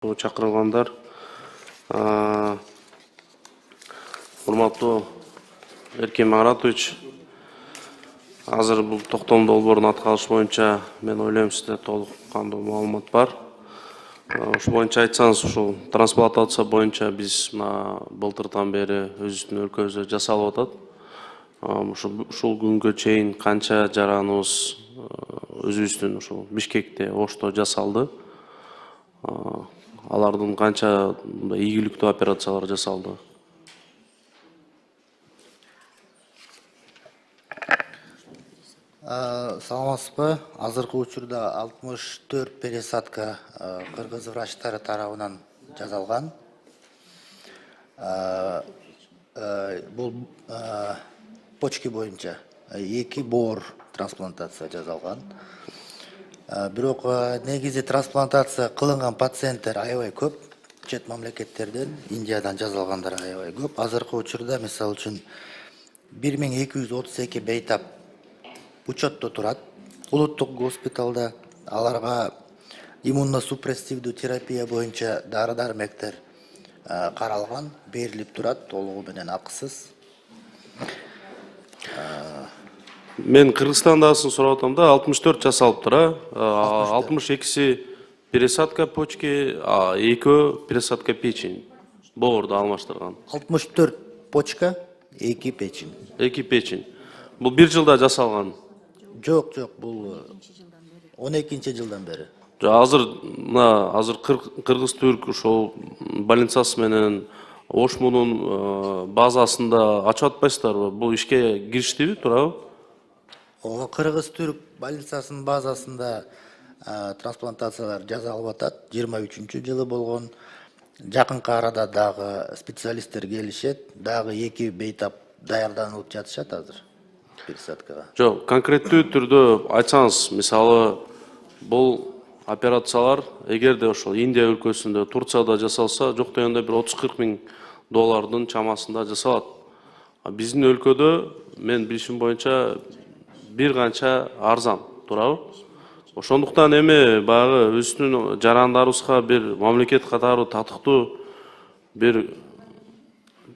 Чакырылгандар, урматтуу Эркин Маратович, азыр бул токтомдуу долбоорун аткарыш боюнча мен ойлойм сизде толук кандуу маалымат бар. Ошол боюнча айтсаңыз, ушул трансплантация боюнча биз мына былтырдан бери өзүбүздүн өлкөбүздө жасалып атат. Ушул күнгө чейин канча жараныбыз өзүбүздүн ушул Бишкекте, Ошто жасалды. Алардын канча ийгиликтүү операциялар жасалды? Саламатсызбы? Азыркы учурда 64 пересадка кыргыз врачтары тарабынан жасалган. Бул почки боюнча 2 боор трансплантация жасалган. Бирок негизи трансплантация кылынган пациенттер аябай көп. Чет мамлекеттерден, Индиядан жасалгандар аябай көп. Азыркы учурда мисалы үчүн 1232 бейтап учетто турат. Улуттук госпиталда аларга иммуносупрессивдүү терапия боюнча дары-дармектер каралган, берилип турат, толугу менен акысыз. Мен Кыргызстандасын сурап атам да, 64 жасалыптыр, 62си пересадка почки, 2 пересадка печень. Боорду алмаштырган. 64 почка, 2 печень. 2 печень. Бул 1 жылда жасалган. Жок, бул 12 жылдан бери. Азыр Кыргыз Түрк ошол больницасы менен Ошмунун базасында ачып атпайсыздарбы? Бул ишке кириштиби, туурабы? Кыргыз Түрк больницасынын базасында трансплантациялар жасалып атат. 23 жылы болгон. Жакынкы арада дагы специалисттер келишет, дагы 2 бейтап даярданып жатышат азыр пересадкага. Жок, конкреттүү түрдө айтсаңыз, мисалы, бул операциялар эгерде ошол Индия өлкөсүндө, Турцияда жасалса, жок дегенде бир 30-40 миң доллардын чамасында жасалат. Биздин өлкөдө, мен билишим боюнча, бир канча арзан, туурабы? Ошондуктан эми баягы өзүбүздүн жарандарыбызга бир мамлекет катары татыктуу бир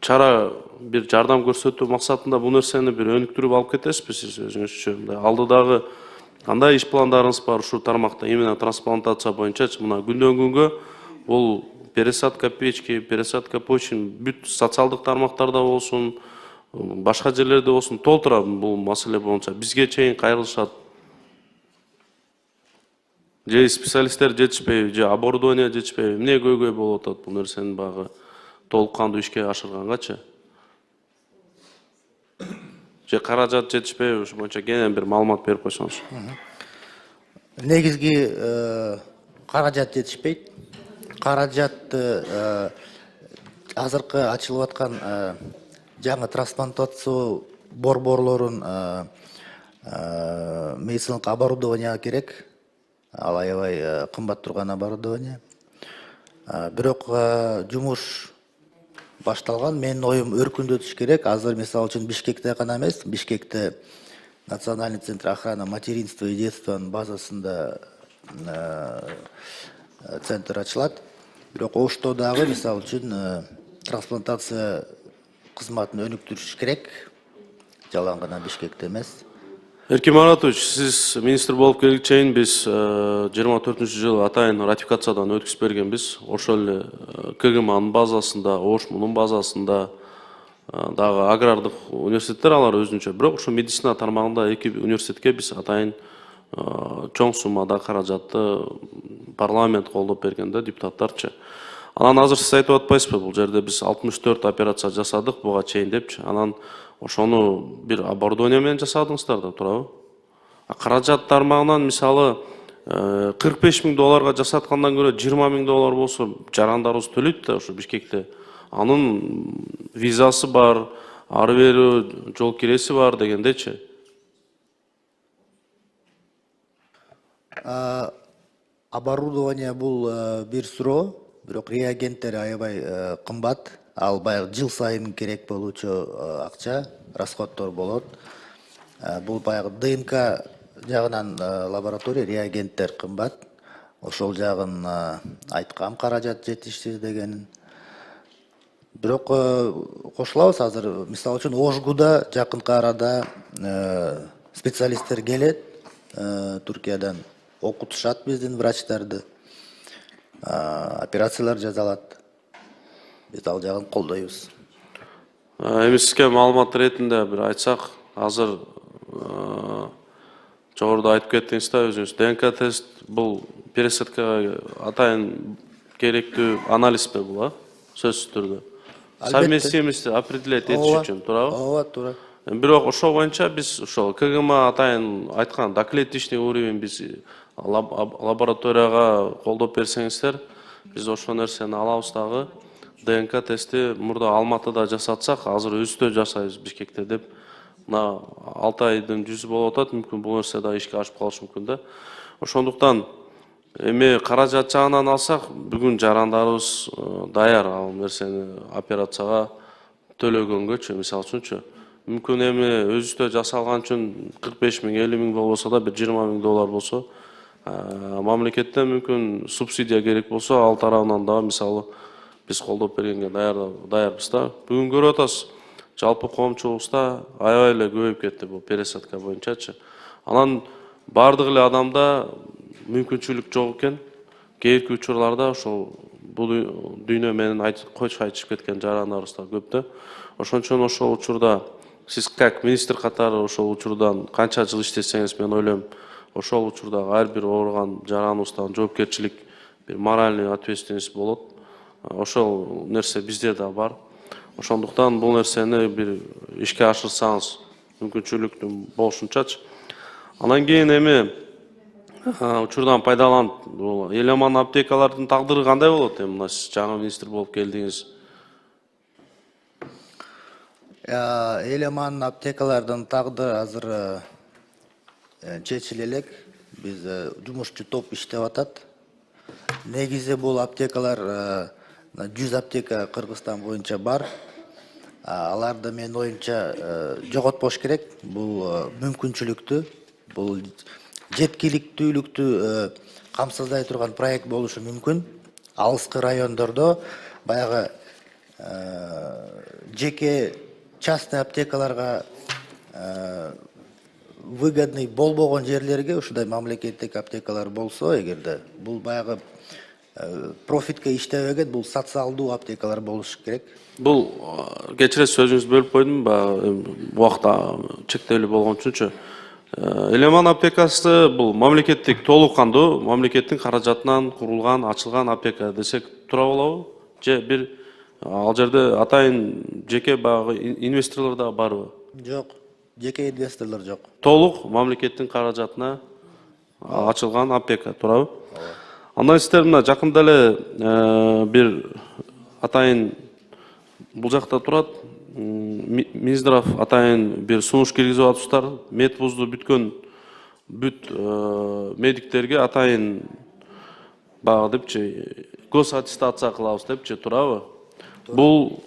чара, бир жардам көрсөтүү максатында бул нерсени бир өнүктүрүп алып кетесизби сиз өзүңүзчө? Алдыдагы кандай иш пландарыңыз бар ушул тармакта, именно трансплантация боюнчачы? Мына күндөн күнгө бул пересадка печки, пересадка почек бүт социалдык тармактарда болсун, башка жерлерде болсун толтура бул маселе боюнча. Бизге чейин кайрылышат. Же специалисттер жетишпейби, же оборудование жетишпейби, эмне көйгөй болуп атат бул нерсени баягы толук кандуу ишке ашыргангачы? Же каражат жетишпейби, ошол боюнча кенен бир маалымат берип койсоңуз. Негизги каражат жетишпейт. Каражатты азыркы ачылып аткан жаңы трансплантация борборлорун медициналык оборудование керек. Ал аябай кымбат турган оборудование. Бирок жумуш башталган. Менин оюм өркүндөтүш керек. Азыр мисалы үчүн Бишкекте гана эмес, Бишкекте Национальный центр охраны материнства и детствонун базасында центр ачылат. Бирок Ошто дагы мисалы үчүн трансплантация кызматын өнүктүрүш керек. Жалаң гана Бишкекте эмес. Эркин Маратович, сиз министр болуп келгенге чейин биз 24-жылы атайын ратификациядан өткүзүп бергенбиз. Ошол эле КГМнын базасында, Ошмунун базасында дагы агрардык университеттер алар өзүнчө. Бирок ошо медицина тармагында 2 университетке биз атайын чоң суммада каражатты парламент колдоп бергенде, депутаттарчы. Анан азыр сиз айтып атпайсызбы, бул жерде биз 64 операция жасадык буга чейин депчи. Анан ошону бир оборудование менен жасадыңыздар да, туурабы? Каражат тармагынан мисалы 45 миң долларга жасаткандан көрө 20 миң доллар болсо жарандарыбыз төлөйт да ошо Бишкекте. Анын визасы бар, ары бери жол киреси бар дегендечи. Оборудование бул бир суроо, бирок реагенттер аябай кымбат. Ал баягы жыл сайын керек болуучу акча, расходдор болот. Бул баягы ДНК жагынан лаборатория реагенттер кымбат. ошол жагын айткам, каражат жетишсиз дегенин. Бирок кошулабыз азыр, мисалы үчүн Ошгуда жакынкы арада специалисттер келет, Түркиядан окутушат биздин врачтарды, операциялар жасалат. Биз ал жагын колдойбуз. Эми сизге маалымат иретинде бир айтсак, азыр жогоруда айтып кеттиңиз да өзүңүз, ДНК тест бул пересадкага атайын керектүү анализбе бул, сөзсүз түрдө? Совместимость определять этиш үчүн, туурабы? Ооба, туура. Бирок ошол боюнча биз ошол КГМ атайын айткан доклетичный уровень биз лабораторияга колдоп берсеңиздер, биз ошол нерсени алабыз дагы. ДНК тести мурда Алматыда жасатсак, азыр өзүбүздө жасайбыз Бишкекте деп. Мына 6 айдын жүзү болуп атат, мүмкүн бул нерсе да ишке ашып калышы мүмкүн да. Ошондуктан эми каражат жагынан алсак, бүгүн жарандарыбыз даяр ал нерсени операцияга төлөгөнгөчү, мисалы үчүнчү. Мүмкүн эми өзүбүздө жасалган үчүн 45 миң, 50 миң болбосо да, бир 20 миң доллар болсо, мамлекеттен мүмкүн субсидия керек болсо, ал тарабынан да мисалы биз колдоп бергенге даярбыз да. Бүгүн көрүп атасыз, жалпы коомчулукта аябай эле көбөйүп кетти бул пересадка боюнчачы. Анан бардык эле адамда мүмкүнчүлүк жок экен. Кээинки учурларда ошол бул дүйнө менен коч айтышып кеткен жарандарыбыз да көп да. Ошон үчүн ошол учурда сиз как министр катары ошол учурдан канча жыл иштесеңиз, мен ойлойм, ошол учурдагы ар бир ооруган жараныбыздан жоопкерчилик, бир моральный ответственность болот. Ошол нерсе бизде да бар. Ошондуктан бул нерсени бир ишке ашырсаңыз, мүмкүнчүлүктүн болушунчачы. Анан кийин эми учурдан пайдаланып, бул эл аман аптекалардын тагдыры кандай болот эми? Мына сиз жаңы министр болуп келдиңиз. Эл аман аптекалардын тагдыры азыр чечиле элек. Биз жумушчу топ иштеп атат. Негизи бул аптекалар 100 аптека Кыргызстан боюнча бар. Аларды менин оюмча жоготпош керек. Бул мүмкүнчүлүктү, бул жеткиликтүүлүктү камсыздай турган проект болушу мүмкүн. Алыскы райондордо баягы жеке частный аптекаларга выгодный болбогон жерлерге ушундай мамлекеттик аптекалар болсо, эгерде бул баягы профитке иштебеген, бул социалдуу аптекалар болуш керек. Бул кечиресиз, сөзүңүздү бөлүп койдум, убакта чектелүү болгон үчүнчү. Эл аман аптекасы бул мамлекеттик толук кандуу, мамлекеттин каражатынан курулган, ачылган аптека десек туура болобу? Же бир ал жерде атайын жеке баягы инвесторлор да барбы? Жок, жеке инвесторлор жок. Толук мамлекеттин каражатына ачылган аптека, туурабы? Андан сиздер мына жакында эле бир атайын бул жакта турат, Минздрав атайын бир сунуш киргизип атыптыр. Медвузду бүткөн бүт медиктерге атайын баягы депчи госаттестация кылабыз депчи, туурабы? Бул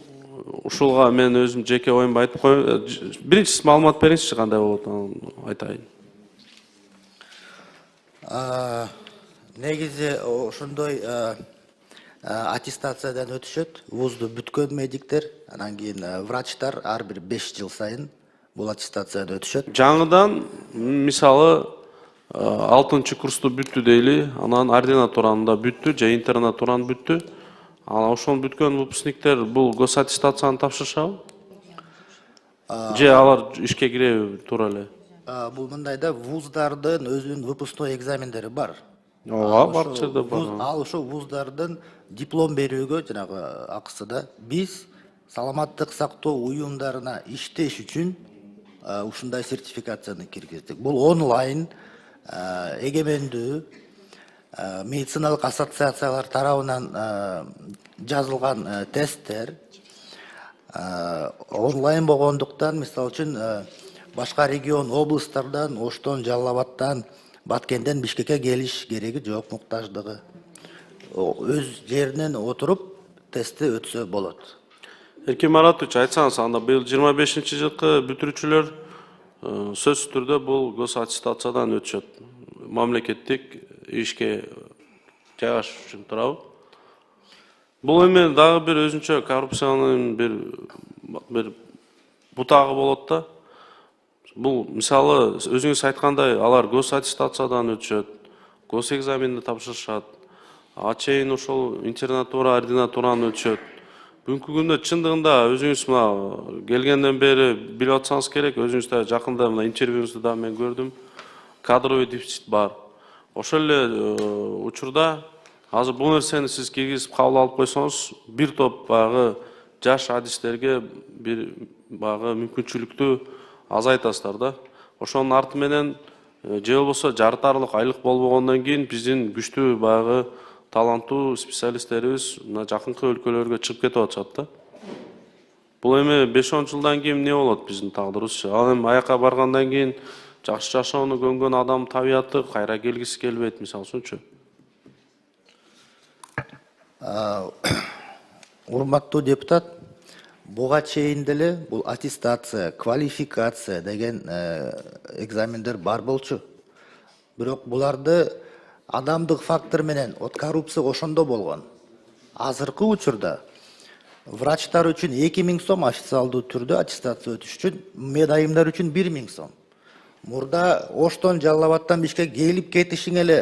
ушулга мен өзүм жеке оюмду айтып коеюн. Биринчи маалымат бериңизчи, кандай болот, айтайын. Негизи ошондой аттестациядан өтүшөт. Вузду бүткөн медиктер, анан кийин врачтар ар бир 5 жыл сайын бул аттестациядан өтүшөт. Жаңыдан мисалы 6-чы курсту бүттү дейли, анан ординатураны да бүттү, же интернатураны бүттү. Анан ошону бүткөн выпускниктер бул госаттестацияны тапшырышабы? Же алар ишке киреби туура эле? Бул мындай да, вуздардын өзүнүн выпускной экзамендери бар. Ооба, бар жерде бар. Ал ошо вуздардын диплом берүүгө жанагы акысы да. Биз саламаттык сактоо уюмдарына иштеш үчүн ушундай сертификацияны киргиздик. Бул онлайн, эгемендүү, медициналык ассоциациялар тарабынан жазылган тесттер. Онлайн болгондуктан, мисалы үчүн, башка регион областтардан, Оштон, Жалал Абадтан, Баткенден Бишкекке келиш кереги жок, муктаждыгы. Өз жеринен отуруп тестти өтсө болот. Эркин Маратович, айтсаңыз, анда быйыл 25-жылкы бүтүрүүчүлөр сөзсүз түрдө бул госаттестациядан өтүшөт. Мамлекеттик ишке жайгашыш үчүн турабы. Бул эми дагы бир өзүнчө коррупциянын бир бутагы болот да. Бул мисалы өзүңүз айткандай алар госаттестациядан өтүшөт, госэкзаменди тапшырышат, чейин ошол интернатура, ординатураны өтүшөт. Бүгүнкү күндө чындыгында өзүңүз мына келгенден бери билип атсаңыз керек, өзүңүз да жакында мына интервьюңузду да мен көрдүм. Кадровый дефицит бар. Ошол эле учурда азыр бул нерсени сиз киргизип кабыл алып койсоңуз, бир топ баягы жаш адистерге бир баягы мүмкүнчүлүктү азайтасыздар да. Ошонун арты менен же болбосо жарытарлык айлык болбогондон кийин биздин күчтүү баягы таланттуу специалисттерибиз мына жакынкы өлкөлөргө чыгып кетип атышат да. Бул эми 5-10 жылдан кийин эмне болот биздин тагдырыбызчы? Ал эми аяка баргандан кийин жакшы жашоону көнгөн адам табияты кайра келгиси келбейт, мисалы үчүнчү. Урматтуу депутат, буга чейин деле бул аттестация, квалификация деген экзамендер бар болчу. Бирок буларды адамдык фактор менен от коррупция ошондо болгон. Азыркы учурда врачтар үчүн 2000 сом официалдуу түрдө аттестация өтүш үчүн, медайымдар үчүн 1000 сом. Мурда Оштон, Жалал Абадтан Бишкекке келип кетишиң эле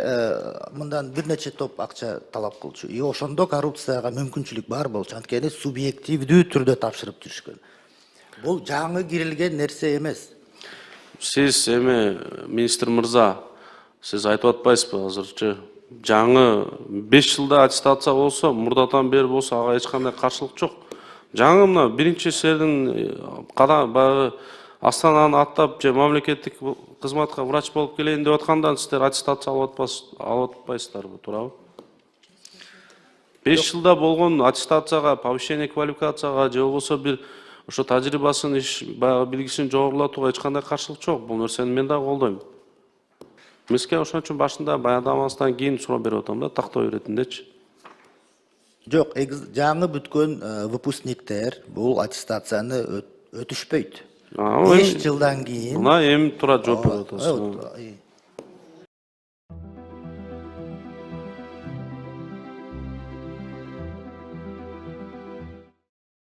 мындан бир нече топ акча талап кылчу. И ошондо коррупцияга мүмкүнчүлүк бар болчу. Анткени субъективдүү түрдө тапшырып жүрүшкөн. Бул жаңы кирилген нерсе эмес. Сиз эми министр мырза, сиз айтып атпайсызбы азырчы? Жаңы 5 жылда аттестация болсо, мурдатан бери болсо ага эч кандай каршылык жок. Жаңы мына биринчи сиздин баягы Астананы аттап же мамлекеттик кызматка врач болуп келейин деп аткандан сиздер аттестация алып атпайсыздарбы, туурабы? 5 жылда болгон аттестацияга, повышение квалификацияга же болбосо бир ошо тажрыйбасын, баягы билгисин жогорулатууга эч кандай каршылык жок. Бул нерсени мен дагы колдойм. Миске ошон үчүн башында баяндамастан кийин суроо берип атам да, тактоо иретиндечи. Жок, жаңы бүткөн выпускниктер бул аттестацияны өтүшпөйт. 5 жылдан кийин. Мына эми тура жооп берип атасыз.